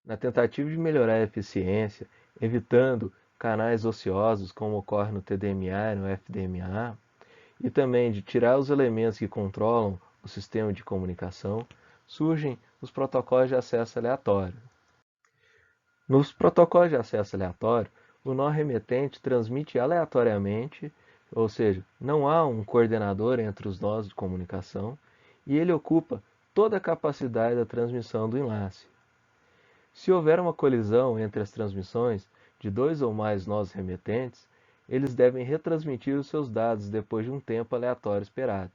Na tentativa de melhorar a eficiência, evitando canais ociosos, como ocorre no TDMA e no FDMA, e também de tirar os elementos que controlam o sistema de comunicação, surgem os protocolos de acesso aleatório. Nos protocolos de acesso aleatório, o nó remetente transmite aleatoriamente, ou seja, não há um coordenador entre os nós de comunicação, e ele ocupa toda a capacidade da transmissão do enlace. Se houver uma colisão entre as transmissões de dois ou mais nós remetentes, eles devem retransmitir os seus dados depois de um tempo aleatório esperado.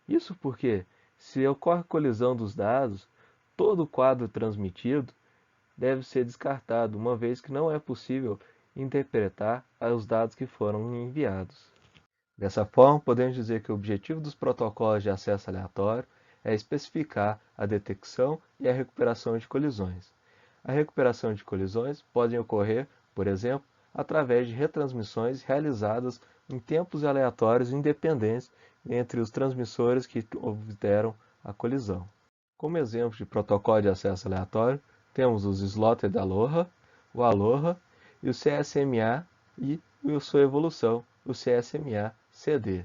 Isso porque, se ocorre colisão dos dados, todo o quadro transmitido deve ser descartado, uma vez que não é possível interpretar os dados que foram enviados. Dessa forma, podemos dizer que o objetivo dos protocolos de acesso aleatório é especificar a detecção e a recuperação de colisões. A recuperação de colisões pode ocorrer, por exemplo, através de retransmissões realizadas em tempos aleatórios independentes entre os transmissores que obteram a colisão. Como exemplo de protocolo de acesso aleatório, temos os Slotted Aloha, o Aloha e o CSMA e sua evolução, o CSMA-CD.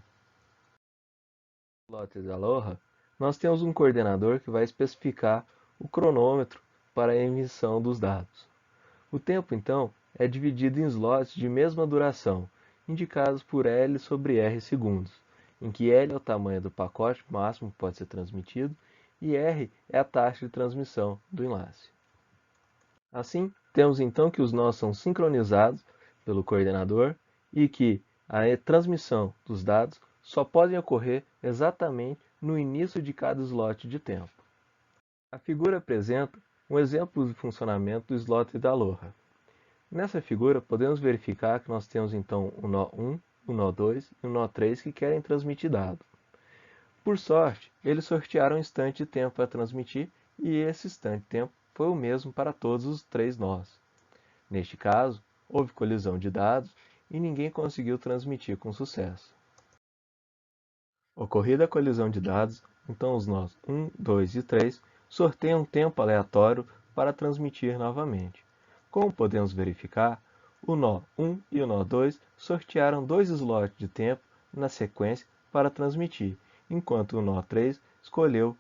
No Slotted Aloha, nós temos um coordenador que vai especificar o cronômetro para a emissão dos dados. O tempo, então, é dividido em slots de mesma duração, indicados por L sobre R segundos, em que L é o tamanho do pacote máximo que pode ser transmitido e R é a taxa de transmissão do enlace. Assim, temos então que os nós são sincronizados pelo coordenador e que a transmissão dos dados só podem ocorrer exatamente no início de cada slot de tempo. A figura apresenta um exemplo de funcionamento do slot da Aloha. Nessa figura, podemos verificar que nós temos então o nó 1, o nó 2 e o nó 3 que querem transmitir dado. Por sorte, eles sortearam um instante de tempo para transmitir e esse instante de tempo foi o mesmo para todos os três nós. Neste caso, houve colisão de dados e ninguém conseguiu transmitir com sucesso. Ocorrida a colisão de dados, então os nós 1, 2 e 3 sorteiam um tempo aleatório para transmitir novamente. Como podemos verificar, o nó 1 e o nó 2 sortearam dois slots de tempo na sequência para transmitir, enquanto o nó 3 escolheu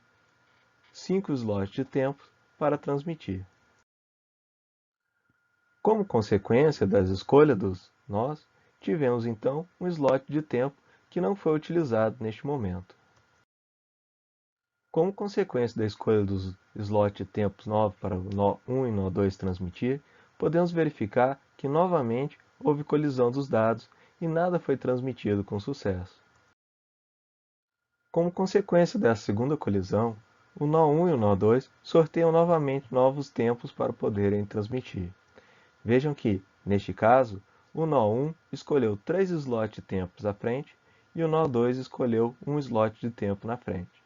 5 slots de tempo para transmitir. Como consequência das escolhas dos nós, tivemos então um slot de tempo que não foi utilizado neste momento. Como consequência da escolha dos slots de tempos novos para o nó 1 e nó 2 transmitir, podemos verificar que novamente houve colisão dos dados e nada foi transmitido com sucesso. Como consequência dessa segunda colisão, o nó 1 e o nó 2 sorteiam novamente novos tempos para poderem transmitir. Vejam que, neste caso, o nó 1 escolheu 3 slots de tempos à frente e o nó 2 escolheu um slot de tempo na frente.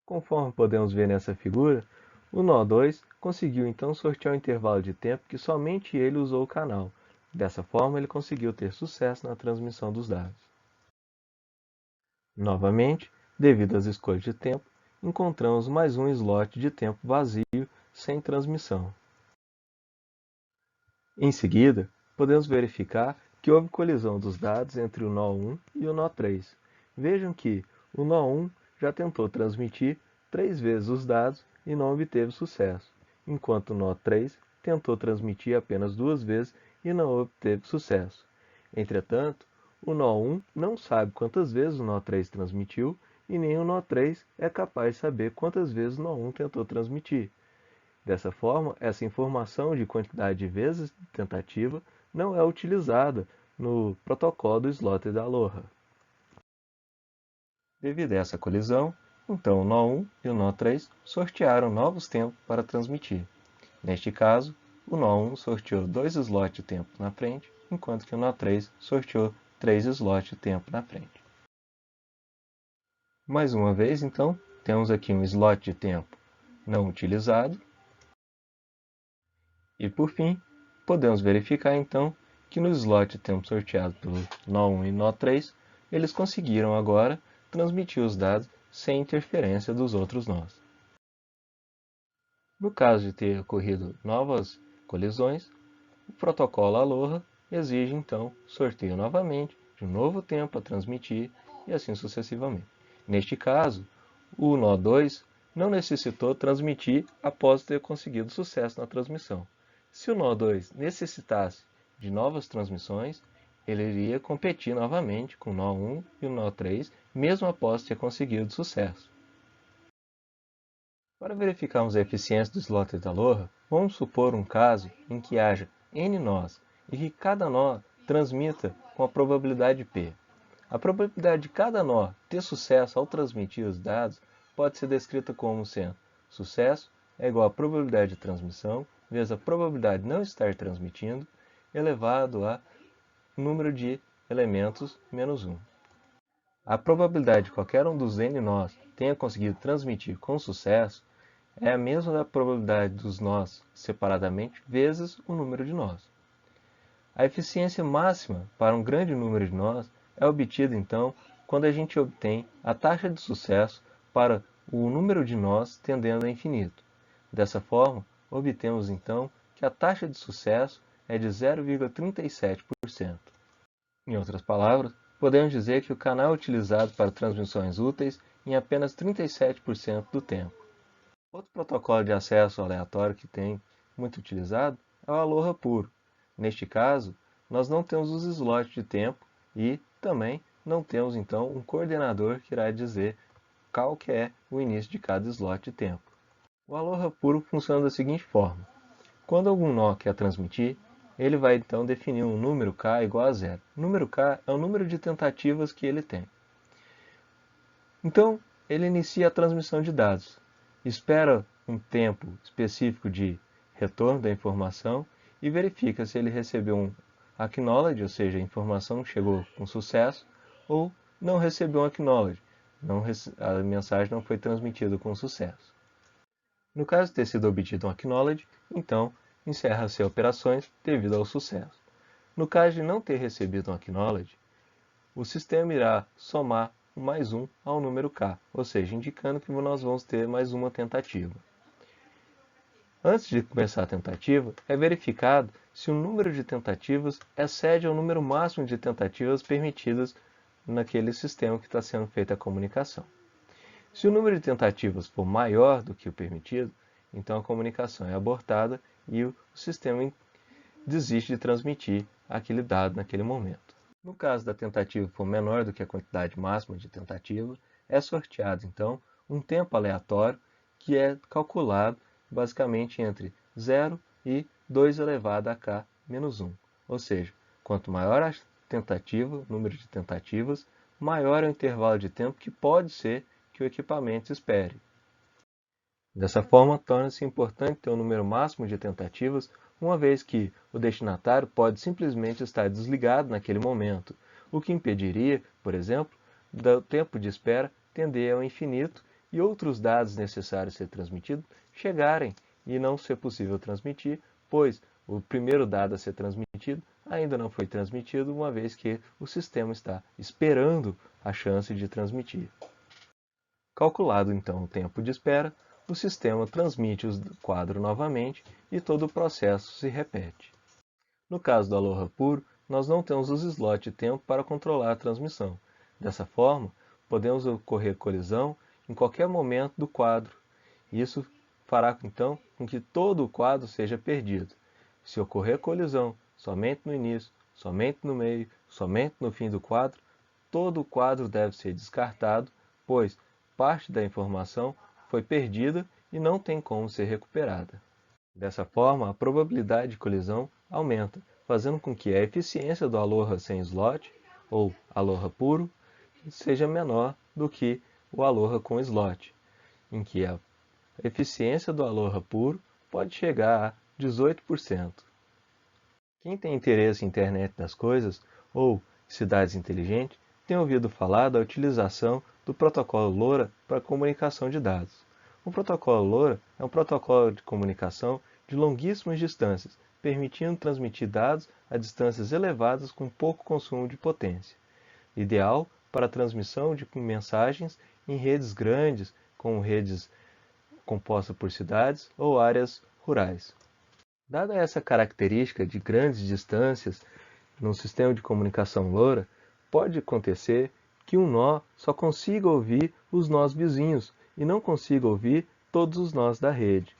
Conforme podemos ver nessa figura, o nó 2 conseguiu então sortear um intervalo de tempo que somente ele usou o canal. Dessa forma, ele conseguiu ter sucesso na transmissão dos dados. Novamente, devido às escolhas de tempo, encontramos mais um slot de tempo vazio sem transmissão. Em seguida, podemos verificar que houve colisão dos dados entre o nó 1 e o nó 3. Vejam que o nó 1 já tentou transmitir 3 vezes os dados e não obteve sucesso, enquanto o nó 3 tentou transmitir apenas 2 vezes e não obteve sucesso. Entretanto, o nó 1 não sabe quantas vezes o nó 3 transmitiu e nem o nó 3 é capaz de saber quantas vezes o nó 1 tentou transmitir. Dessa forma, essa informação de quantidade de vezes de tentativa não é utilizada no protocolo do slot da Aloha. Devido a essa colisão, então o nó 1 e o nó 3 sortearam novos tempos para transmitir. Neste caso, o nó 1 sorteou 2 slots de tempo na frente, enquanto que o nó 3 sorteou 3 slots de tempo na frente. Mais uma vez, então, temos aqui um slot de tempo não utilizado. E por fim, podemos verificar então que no slot de tempo sorteado pelo nó 1 e nó 3, eles conseguiram agora transmitir os dados sem interferência dos outros nós. No caso de ter ocorrido novas colisões, o protocolo Aloha exige então sorteio novamente de um novo tempo a transmitir e assim sucessivamente. Neste caso, o nó 2 não necessitou transmitir após ter conseguido sucesso na transmissão. Se o nó 2 necessitasse de novas transmissões, ele iria competir novamente com o nó 1 e o nó 3, mesmo após ter conseguido sucesso. Para verificarmos a eficiência do slot da Aloha, vamos supor um caso em que haja n nós e que cada nó transmita com a probabilidade p. A probabilidade de cada nó ter sucesso ao transmitir os dados pode ser descrita como sendo sucesso é igual à probabilidade de transmissão vezes a probabilidade de não estar transmitindo elevado a número de elementos menos 1. A probabilidade de qualquer um dos n nós tenha conseguido transmitir com sucesso é a mesma da probabilidade dos nós separadamente vezes o número de nós. A eficiência máxima para um grande número de nós é obtida, então, quando a gente obtém a taxa de sucesso para o número de nós tendendo a infinito. Dessa forma, obtemos, então, que a taxa de sucesso é de 0,37%. Em outras palavras, podemos dizer que o canal é utilizado para transmissões úteis em apenas 37% do tempo. Outro protocolo de acesso aleatório que tem muito utilizado é o Aloha puro. Neste caso, nós não temos os slots de tempo e também não temos então um coordenador que irá dizer qual que é o início de cada slot de tempo. O Aloha puro funciona da seguinte forma. Quando algum nó quer transmitir, ele vai então definir um número k igual a zero. O número k é o número de tentativas que ele tem. Então, ele inicia a transmissão de dados, espera um tempo específico de retorno da informação e verifica se ele recebeu um acknowledge, ou seja, a informação chegou com sucesso, ou não recebeu um acknowledge, a mensagem não foi transmitida com sucesso. No caso de ter sido obtido um acknowledge, então encerra-se as operações devido ao sucesso. No caso de não ter recebido um acknowledge, o sistema irá somar mais 1 ao número k, ou seja, indicando que nós vamos ter mais uma tentativa. Antes de começar a tentativa, é verificado se o número de tentativas excede ao número máximo de tentativas permitidas naquele sistema que está sendo feita a comunicação. Se o número de tentativas for maior do que o permitido, então a comunicação é abortada e o sistema desiste de transmitir aquele dado naquele momento. No caso da tentativa for menor do que a quantidade máxima de tentativa, é sorteado então um tempo aleatório que é calculado basicamente entre 0 e 2 elevado a k menos 1. Ou seja, quanto maior a tentativa, o número de tentativas, maior é o intervalo de tempo que pode ser que o equipamento espere. Dessa forma, torna-se importante ter um número máximo de tentativas, uma vez que o destinatário pode simplesmente estar desligado naquele momento, o que impediria, por exemplo, do tempo de espera tender ao infinito e outros dados necessários a ser transmitidos chegarem e não ser possível transmitir, pois o primeiro dado a ser transmitido ainda não foi transmitido, uma vez que o sistema está esperando a chance de transmitir. Calculado então o tempo de espera, o sistema transmite o quadro novamente e todo o processo se repete. No caso do Aloha puro, nós não temos os slots de tempo para controlar a transmissão. Dessa forma, podemos ocorrer colisão em qualquer momento do quadro. Isso fará então com que todo o quadro seja perdido. Se ocorrer colisão somente no início, somente no meio, somente no fim do quadro, todo o quadro deve ser descartado, pois parte da informação foi perdida e não tem como ser recuperada. Dessa forma, a probabilidade de colisão aumenta, fazendo com que a eficiência do Aloha sem slot, ou Aloha puro, seja menor do que o Aloha com slot, em que a eficiência do Aloha puro pode chegar a 18%. Quem tem interesse em internet das coisas ou cidades inteligentes tem ouvido falar da utilização do protocolo LoRa para comunicação de dados. O protocolo LoRa é um protocolo de comunicação de longuíssimas distâncias, permitindo transmitir dados a distâncias elevadas com pouco consumo de potência. Ideal para a transmissão de mensagens em redes grandes, como redes composta por cidades ou áreas rurais. Dada essa característica de grandes distâncias num sistema de comunicação LoRa, pode acontecer que um nó só consiga ouvir os nós vizinhos e não consiga ouvir todos os nós da rede.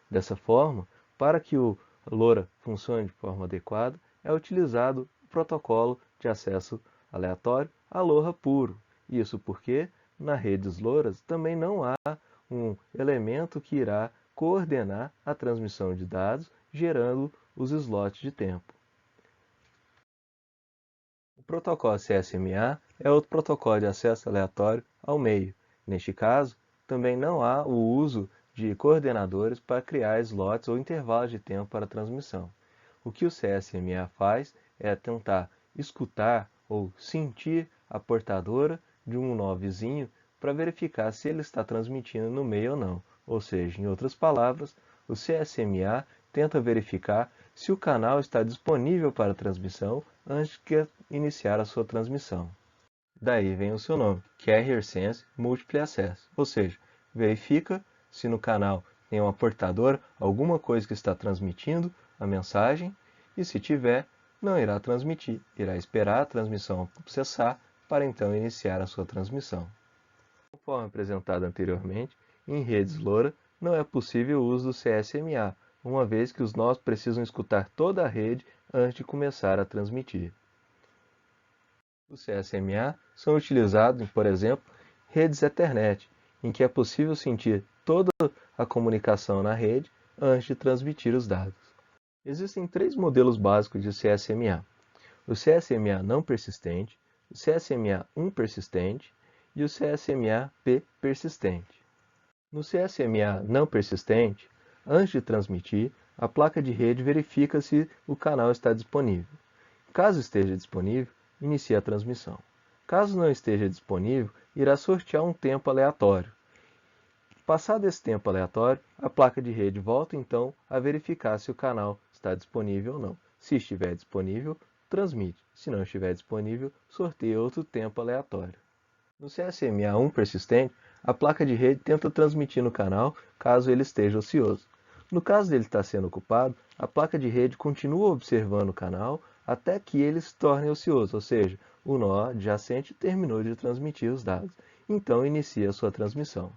Dessa forma, para que o LoRa funcione de forma adequada, é utilizado o protocolo de acesso aleatório Aloha puro. Isso porque, nas redes LoRas, também não há um elemento que irá coordenar a transmissão de dados, gerando os slots de tempo. O protocolo CSMA é outro protocolo de acesso aleatório ao meio. Neste caso, também não há o uso de coordenadores para criar slots ou intervalos de tempo para transmissão. O que o CSMA faz é tentar escutar ou sentir a portadora de um nó vizinho para verificar se ele está transmitindo no meio ou não. Ou seja, em outras palavras, o CSMA tenta verificar se o canal está disponível para transmissão antes de iniciar a sua transmissão. Daí vem o seu nome, Carrier Sense Multiple Access, ou seja, verifica se no canal tem uma portadora, alguma coisa que está transmitindo a mensagem, e se tiver, não irá transmitir, irá esperar a transmissão cessar para então iniciar a sua transmissão. Conforme apresentado anteriormente, em redes LoRa não é possível o uso do CSMA, uma vez que os nós precisam escutar toda a rede antes de começar a transmitir. Os CSMA são utilizados em, por exemplo, redes Ethernet, em que é possível sentir toda a comunicação na rede antes de transmitir os dados. Existem três modelos básicos de CSMA: o CSMA não persistente, o CSMA1 persistente e o CSMA-P persistente. No CSMA não persistente, antes de transmitir, a placa de rede verifica se o canal está disponível. Caso esteja disponível, inicia a transmissão. Caso não esteja disponível, irá sortear um tempo aleatório. Passado esse tempo aleatório, a placa de rede volta então a verificar se o canal está disponível ou não. Se estiver disponível, transmite. Se não estiver disponível, sorteia outro tempo aleatório. No CSMA1 persistente, a placa de rede tenta transmitir no canal caso ele esteja ocioso. No caso dele estar sendo ocupado, a placa de rede continua observando o canal até que ele se torne ocioso, ou seja, o nó adjacente terminou de transmitir os dados. Então inicia a sua transmissão.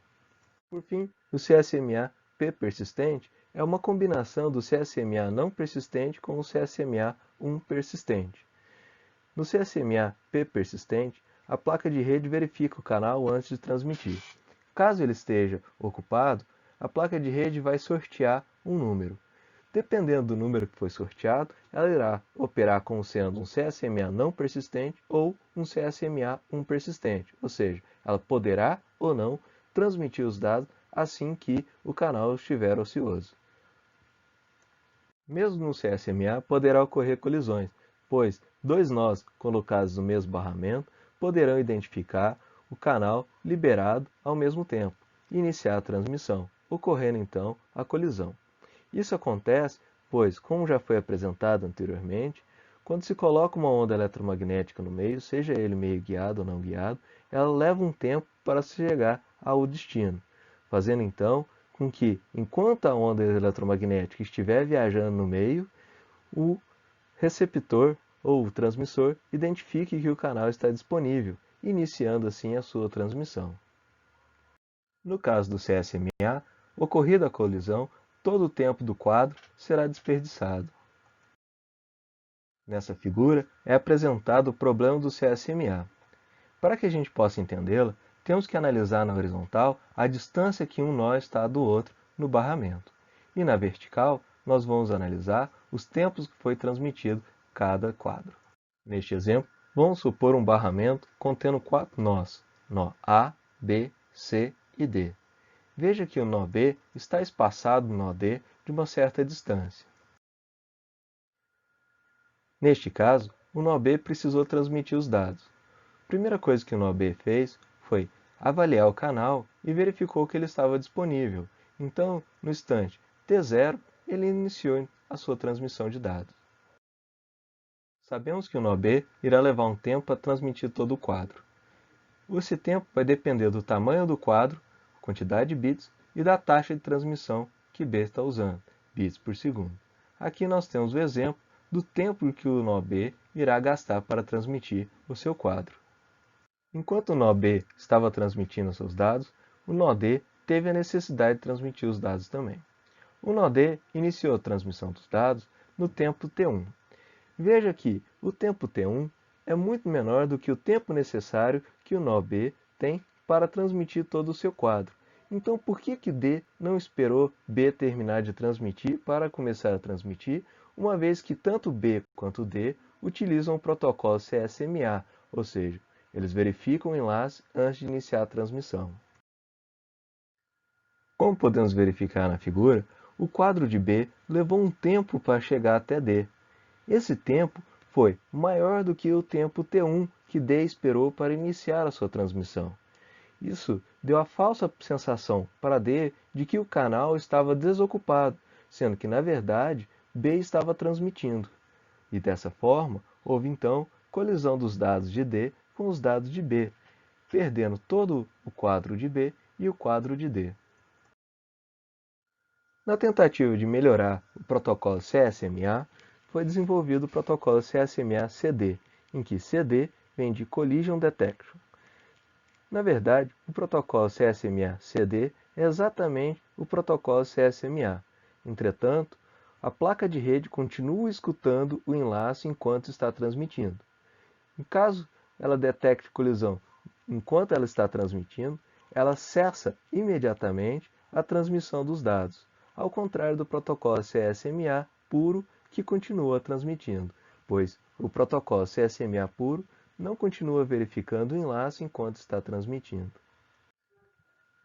Por fim, o CSMA-P persistente é uma combinação do CSMA não persistente com o CSMA1 persistente. No CSMA-P persistente, a placa de rede verifica o canal antes de transmitir. Caso ele esteja ocupado, a placa de rede vai sortear um número. Dependendo do número que foi sorteado, ela irá operar como sendo um CSMA não persistente ou um CSMA1 persistente, ou seja, ela poderá ou não transmitir os dados assim que o canal estiver ocioso. Mesmo no CSMA, poderá ocorrer colisões, pois dois nós colocados no mesmo barramento poderão identificar o canal liberado ao mesmo tempo e iniciar a transmissão, ocorrendo então a colisão. Isso acontece pois, como já foi apresentado anteriormente, quando se coloca uma onda eletromagnética no meio, seja ele meio guiado ou não guiado, ela leva um tempo para chegar ao destino, fazendo então com que, enquanto a onda eletromagnética estiver viajando no meio, o receptor ou o transmissor identifique que o canal está disponível, iniciando assim a sua transmissão. No caso do CSMA, ocorrida a colisão, todo o tempo do quadro será desperdiçado. Nessa figura é apresentado o problema do CSMA. Para que a gente possa entendê-la, temos que analisar na horizontal a distância que um nó está do outro no barramento. E na vertical, nós vamos analisar os tempos que foi transmitido cada quadro. Neste exemplo, vamos supor um barramento contendo 4 nós, nó A, B, C e D. Veja que o nó B está espaçado no nó D de uma certa distância. Neste caso, o nó B precisou transmitir os dados. A primeira coisa que o nó B fez foi avaliar o canal e verificou que ele estava disponível. Então, no instante T0, ele iniciou a sua transmissão de dados. Sabemos que o nó B irá levar um tempo para transmitir todo o quadro. Esse tempo vai depender do tamanho do quadro, quantidade de bits e da taxa de transmissão que B está usando, bits por segundo. Aqui nós temos o exemplo do tempo que o nó B irá gastar para transmitir o seu quadro. Enquanto o nó B estava transmitindo seus dados, o nó D teve a necessidade de transmitir os dados também. O nó D iniciou a transmissão dos dados no tempo T1. Veja que o tempo T1 é muito menor do que o tempo necessário que o nó B tem para transmitir todo o seu quadro. Então, por que D não esperou B terminar de transmitir para começar a transmitir, uma vez que tanto B quanto D utilizam o protocolo CSMA, ou seja, eles verificam o enlace antes de iniciar a transmissão. Como podemos verificar na figura, o quadro de B levou um tempo para chegar até D. Esse tempo foi maior do que o tempo T1 que D esperou para iniciar a sua transmissão. Isso deu a falsa sensação para D de que o canal estava desocupado, sendo que, na verdade, B estava transmitindo. E dessa forma, houve então colisão dos dados de D com os dados de B, perdendo todo o quadro de B e o quadro de D. Na tentativa de melhorar o protocolo CSMA, foi desenvolvido o protocolo CSMA-CD, em que CD vem de Collision Detection. Na verdade, o protocolo CSMA-CD é exatamente o protocolo CSMA. Entretanto, a placa de rede continua escutando o enlace enquanto está transmitindo. Em caso ela detecte colisão enquanto ela está transmitindo, ela cessa imediatamente a transmissão dos dados, ao contrário do protocolo CSMA puro que continua transmitindo, pois o protocolo CSMA puro não continua verificando o enlace enquanto está transmitindo.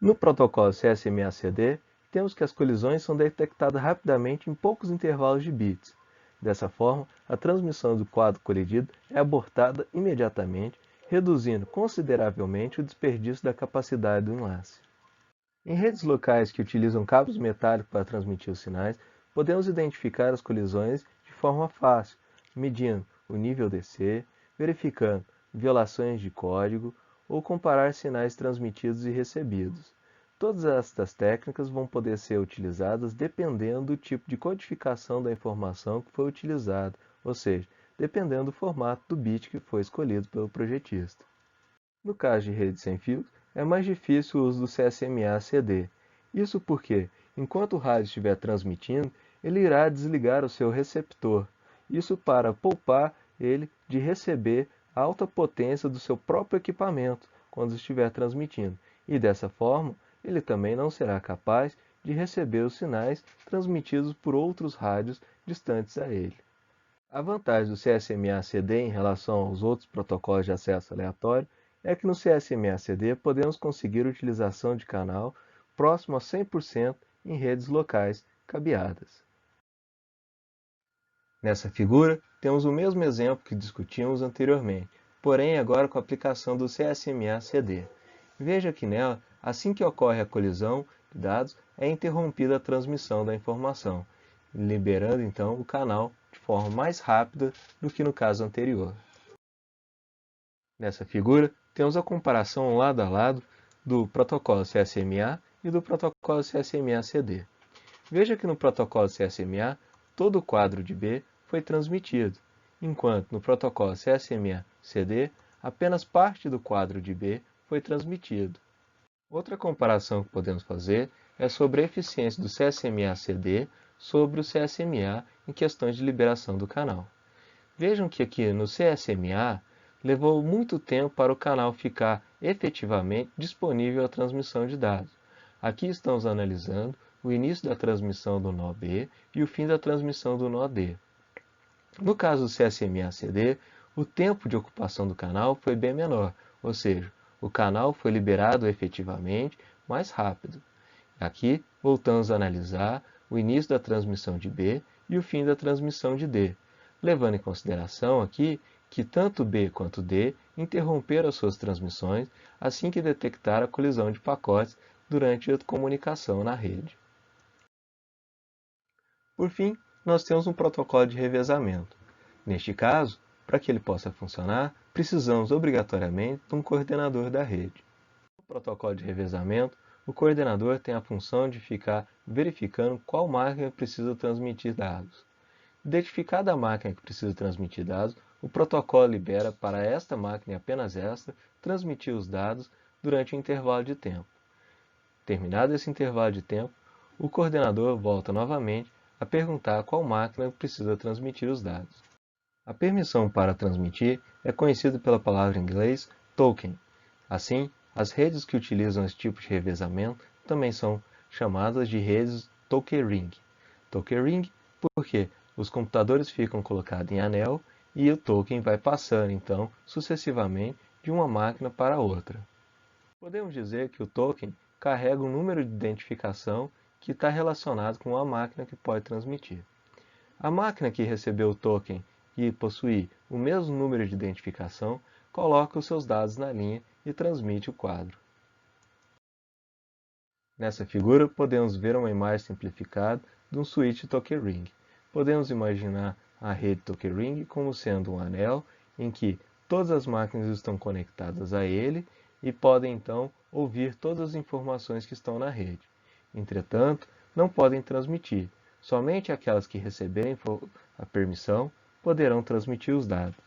No protocolo CSMA-CD, temos que as colisões são detectadas rapidamente em poucos intervalos de bits. Dessa forma, a transmissão do quadro colidido é abortada imediatamente, reduzindo consideravelmente o desperdício da capacidade do enlace. Em redes locais que utilizam cabos metálicos para transmitir os sinais, podemos identificar as colisões de forma fácil, medindo o nível DC, verificando violações de código ou comparar sinais transmitidos e recebidos. Todas estas técnicas vão poder ser utilizadas dependendo do tipo de codificação da informação que foi utilizada, ou seja, dependendo do formato do bit que foi escolhido pelo projetista. No caso de rede sem fios, é mais difícil o uso do CSMA-CD. Isso porque, enquanto o rádio estiver transmitindo, ele irá desligar o seu receptor. Isso para poupar ele de receber a alta potência do seu próprio equipamento quando estiver transmitindo. E dessa forma, ele também não será capaz de receber os sinais transmitidos por outros rádios distantes a ele. A vantagem do CSMA-CD em relação aos outros protocolos de acesso aleatório é que no CSMA-CD podemos conseguir utilização de canal próximo a 100% em redes locais cabeadas. Nessa figura, temos o mesmo exemplo que discutimos anteriormente, porém agora com a aplicação do CSMA-CD. Veja que nela, assim que ocorre a colisão de dados, é interrompida a transmissão da informação, liberando então o canal de forma mais rápida do que no caso anterior. Nessa figura, temos a comparação lado a lado do protocolo CSMA e do protocolo CSMA-CD. Veja que no protocolo CSMA, todo o quadro de B foi transmitido, enquanto no protocolo CSMA-CD, apenas parte do quadro de B foi transmitido. Outra comparação que podemos fazer é sobre a eficiência do CSMA-CD sobre o CSMA em questões de liberação do canal. Vejam que aqui no CSMA, levou muito tempo para o canal ficar efetivamente disponível à transmissão de dados. Aqui estamos analisando o início da transmissão do nó B e o fim da transmissão do nó D. No caso do CSMA-CD, o tempo de ocupação do canal foi bem menor, ou seja, o canal foi liberado efetivamente mais rápido. Aqui voltamos a analisar o início da transmissão de B e o fim da transmissão de D, levando em consideração aqui que tanto B quanto D interromperam as suas transmissões assim que detectaram a colisão de pacotes durante a comunicação na rede. Por fim, nós temos um protocolo de revezamento. Neste caso, para que ele possa funcionar, precisamos obrigatoriamente de um coordenador da rede. No protocolo de revezamento, o coordenador tem a função de ficar verificando qual máquina precisa transmitir dados. Identificada a máquina que precisa transmitir dados, o protocolo libera para esta máquina e apenas esta transmitir os dados durante um intervalo de tempo. Terminado esse intervalo de tempo, o coordenador volta novamente a perguntar qual máquina precisa transmitir os dados. A permissão para transmitir é conhecida pela palavra em inglês token. Assim, as redes que utilizam esse tipo de revezamento também são chamadas de redes token ring. Token ring porque os computadores ficam colocados em anel e o token vai passando, então, sucessivamente de uma máquina para outra. Podemos dizer que o token carrega um número de identificação que está relacionado com a máquina que pode transmitir. A máquina que recebeu o token e possuir o mesmo número de identificação, coloca os seus dados na linha e transmite o quadro. Nessa figura, podemos ver uma imagem simplificada de um switch token ring. Podemos imaginar a rede token ring como sendo um anel em que todas as máquinas estão conectadas a ele e podem então ouvir todas as informações que estão na rede. Entretanto, não podem transmitir. Somente aquelas que receberem a permissão poderão transmitir os dados.